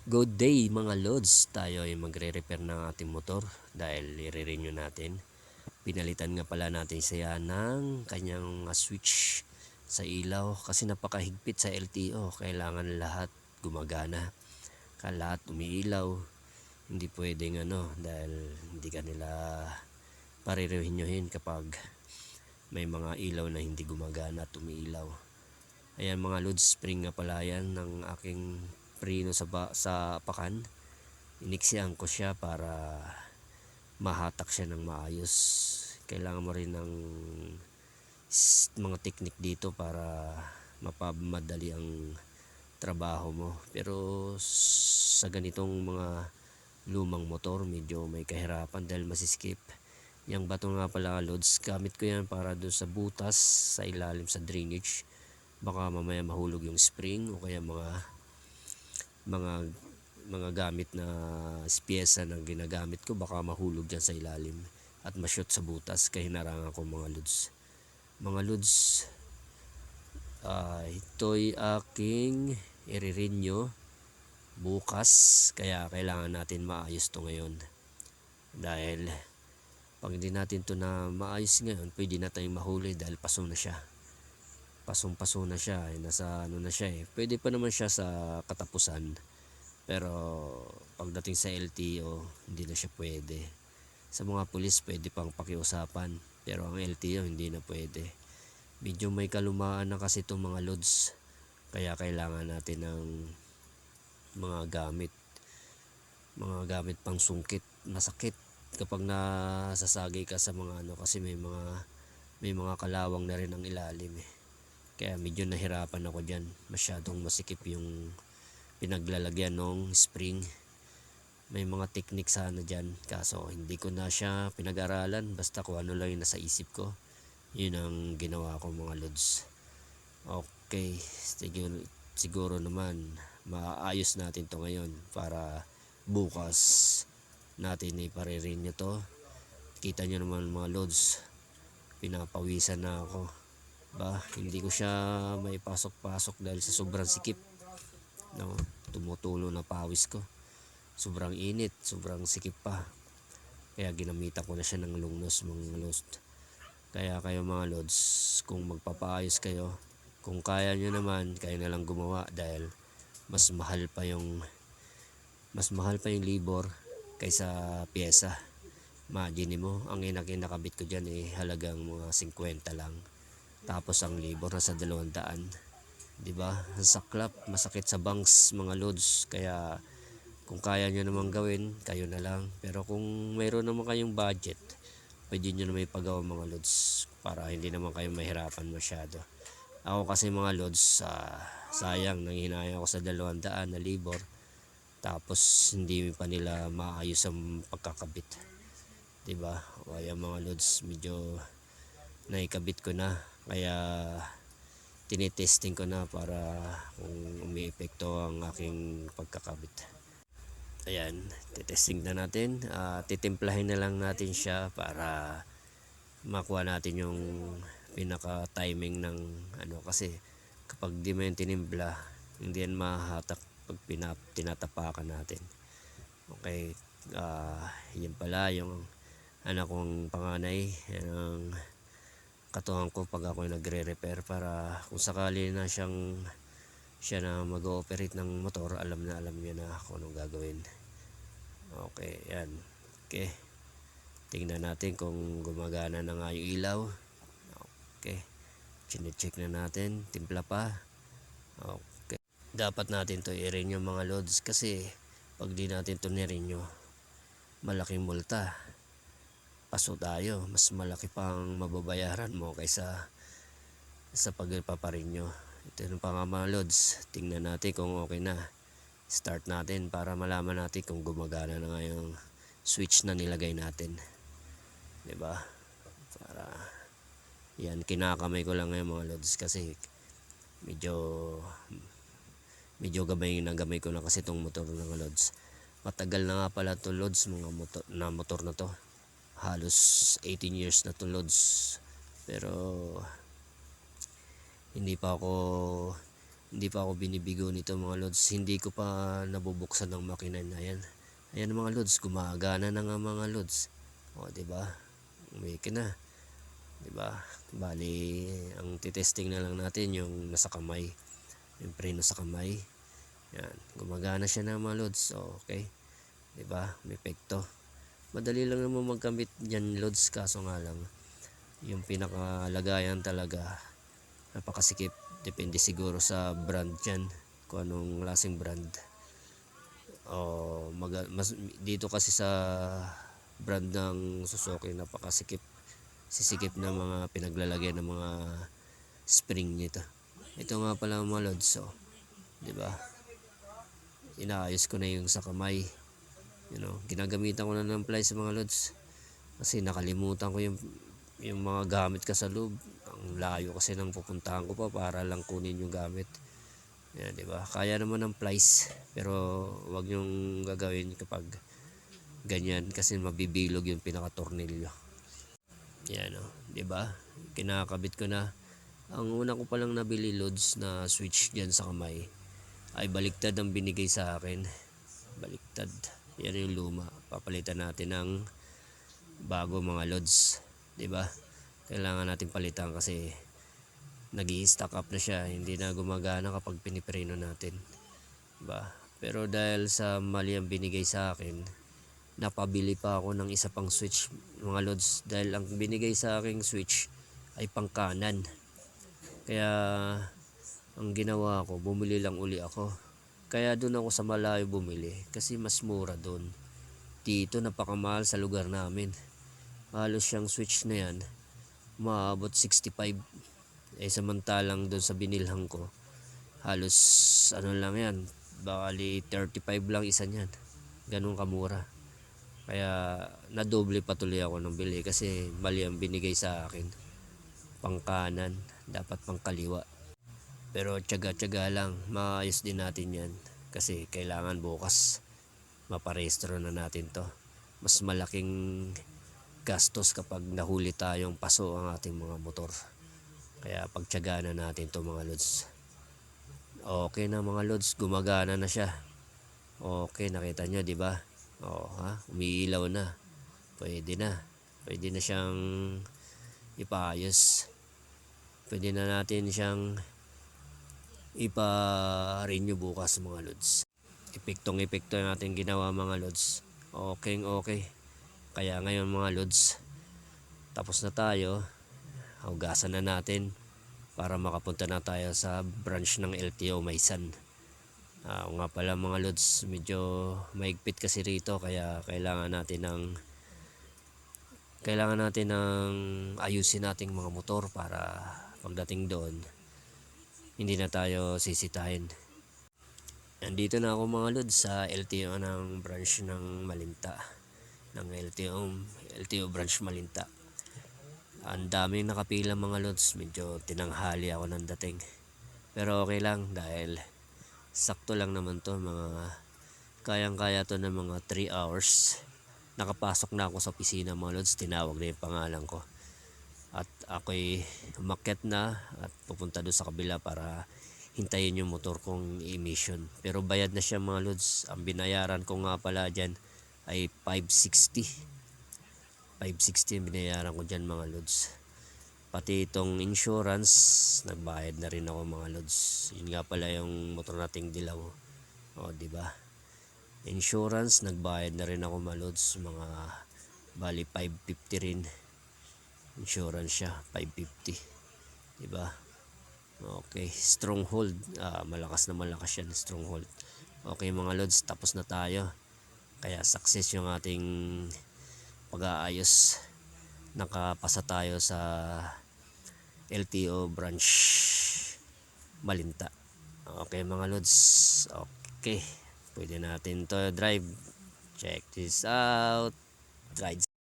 Good day mga lods, tayo ay magre-repair ng ating motor dahil i-renew natin. Pinalitan nga pala natin siya ng kanyang switch sa ilaw kasi napakahigpit sa LTO. Kailangan lahat gumagana, lahat umiilaw. Hindi pwedeng dahil hindi ka nila pare-renewyhin kapag may mga ilaw na hindi gumagana at umiilaw. Ayan mga lods, spring nga pala yan ng aking preno sa pakan. Iniksihan ko siya para mahatak siya ng maayos. Kailangan mo rin ng mga technique dito para mapamadali ang trabaho mo. Pero sa ganitong mga lumang motor, medyo may kahirapan dahil masiskip. Yung bato nga pala loads, gamit ko yan para doon sa butas sa ilalim sa drainage. Baka mamaya mahulog yung spring o kaya mga mga gamit na piyesa na ginagamit ko, baka mahulog dyan sa ilalim at ma-shoot sa butas. Kaya hinarangan ko mga lods. Ito'y aking i-renew bukas, kaya kailangan natin maayos to ngayon dahil pag hindi natin to na maayos ngayon, pwede na tayong mahuli dahil paso na siya. Pasong-paso na siya, nasa na siya pwede pa naman siya sa katapusan, pero pagdating sa LTO hindi na siya pwede. Sa mga pulis pwede pang pakiusapan, pero ang LTO hindi na pwede. Medyo may kalumaan na kasi itong mga loads, kaya kailangan natin ng mga gamit pang sungkit. Masakit kapag nasasagay ka sa mga kasi may mga kalawang na rin ang ilalim kaya medyo nahirapan ako dyan. Masyadong masikip yung pinaglalagyan ng spring. May mga technique sana dyan, kaso hindi ko na siya pinag-aralan. Basta kung ano lang yung nasa isip ko, yun ang ginawa ko mga lods. Okay, siguro naman maayos natin to ngayon para bukas natin iparerenew to. Kita nyo naman mga lods, pinapawisan na ako. Hindi ko siya may pasok-pasok dahil sa sobrang sikip. Tumutulo na pawis ko. Sobrang init, sobrang sikip pa. Kaya ginamitan ko na siya ng lungnos mga lods. Kaya kayo mga lods, kung magpapaayos kayo, kung kaya nyo naman, kayo na lang gumawa dahil mas mahal pa yung labor kaysa pyesa. Imagine mo, ang kinakabit ko dyan halagang mga 50 lang. Tapos ang labor nasa 200. Diba? Saklap, masakit sa bangs mga loads. Kaya kung kaya nyo naman gawin, kayo na lang. Pero kung mayroon naman kayong budget, pwede nyo naman ipagawa mga loads para hindi naman kayo mahirapan masyado. Ako kasi mga loads, sayang, nanghinaya ako sa 200 na labor. Tapos hindi pa nila maayos ang pagkakabit. Diba? Kaya mga loads, medyo naikabit ko na. Kaya tinitesting ko na para kung umi-epekto ang aking pagkakabit. Ayan, titesting na natin. Titimplahin na lang natin siya para makuha natin yung pinaka timing ng kasi kapag di mo yung tinimpla, hindi yan mahatak pag tinatapakan natin. Okay, yan pala yung anak kong panganay, ang katuhan ko pag ako nagre-repair, para kung sakali na siya na mag-ooperate ng motor, alam niya na kung anong gagawin. Okay, yan. Okay, tingnan natin kung gumagana na nga yung ilaw. Okay, chinecheck na natin, timpla pa. Okay, dapat natin to i-renew mga loads kasi pag di natin to ni-renew, malaking multa. Paso tayo, mas malaki pang mababayaran mo kaysa sa pagpaparenew. Ito yung pa nga mga loads, tingnan natin kung okay na. Start natin para malaman natin kung gumagana na nga yung switch na nilagay natin. Diba? Para yan, kinakamay ko lang ngayon mga loads kasi medyo gamay ko na kasi itong motor ng loads. Matagal na nga pala itong loads, mga motor na to. Halos 18 years na to loads. Pero hindi pa ako Hindi pa ako binibigo nito mga lods. Hindi ko pa nabubuksan ng makina na yan. Ayan mga lods, gumagana na nga mga lods. O, diba? Umiki na. Diba? Bali, ang titesting na lang natin yung nasa kamay. Yung preno sa kamay. Yan. Gumagana siya na mga lods. So, okay. Diba? May epekto. Madali lang naman magkamit dyan lods. Kaso nga lang, yung pinakalagayan talaga, napakasikip. Depende siguro sa brand dyan. Kung anong klaseng brand. Dito kasi sa brand ng Suzuki, napakasikip. Sisikip na mga pinaglalagyan ng mga spring nito. Ito nga pala mga lods, so, di ba? Inaayos ko na yung sa kamay. Ginagamitan ko na ng plies mga lods. Kasi nakalimutan ko yung mga gamit ka sa loob. Ang layo kasi nang pupuntahan ko pa para lang kunin yung gamit. Yan, di ba? Kaya naman ng plies, pero wag yung gagawin kapag ganyan kasi mabibilog yung pinaka-tornilyo. Yan, di ba? Kinakabit ko na. Ang una ko palang nabili loads na switch diyan sa kamay ay baliktad ang binigay sa akin. Baliktad. Yan yung luma. Papalitan natin ng bago mga loads, di ba? Kailangan natin palitan kasi nag-i-stack up na siya, hindi na gumagana kapag pinipreno natin, diba? Pero dahil sa mali ang binigay sa akin, napabili pa ako ng isa pang switch mga lods, dahil ang binigay sa aking switch ay pang kanan. Kaya ang ginawa ko, bumili lang uli ako. Kaya doon ako sa malayo bumili kasi mas mura doon. Dito napakamahal sa lugar namin. Halos siyang switch na yan maabot 65. Samantalang doon sa binilhan ko, halos lang yan, bali 35 lang isa niyan. Ganun kamura. Kaya nadoble patuloy ako ng bili kasi mali ang binigay sa akin. Pang kanan, dapat pang kaliwa. Pero tiyaga-tiyaga lang, maayos din natin yan. Kasi kailangan bukas maparehistro na natin to. Mas malaking gastos kapag nahuli tayong paso ang ating mga motor. Kaya pagtiyagaan na natin to mga lods. Okay na mga lods, gumagana na siya. Okay, nakita nyo, di ba? Umiilaw na. Pwede na. Pwede na siyang ipaayos. Pwede na natin siyang ipa-renew bukas mga lods. Epektong-epekto natin ginawa mga lods. Okay. Kaya ngayon mga lods, tapos na tayo. Hugasan na natin para makapunta na tayo sa branch ng LTO Maysan. Nga pala mga lods, medyo maigpit kasi rito kaya kailangan natin ng ayusin nating mga motor para pagdating doon hindi na tayo sisitahin. Nandito na ako mga lods sa LTO ng branch ng Malinta, ng LTO branch Malinta. Ang daming nakapila mga lods, medyo tinanghali ako ng dating. Pero okay lang dahil sakto lang naman to, mga kayang-kaya to ng mga 3 hours. Nakapasok na ako sa opisina mga lods, tinawag na yung pangalan ko. At ako'y umakyat na at pupunta doon sa kabila para hintayin yung motor kong emission. Pero bayad na siya mga lods. Ang binayaran ko nga pala dyan ay 560 binayaran ko dyan mga lods. Pati itong insurance, nagbayad na rin ako mga lods. Yun nga pala yung motor nating dilaw. Diba? Insurance, nagbayad na rin ako mga lods. Mga bali 550 rin. Insurance siya, 550. Diba? Okay, Stronghold. Malakas yan, Stronghold. Okay mga lods, tapos na tayo. Kaya success yung ating pag-aayos. Nakapasa tayo sa LTO branch Malinta. Okay mga lods. Okay, pwede natin to drive. Check this out. Drive.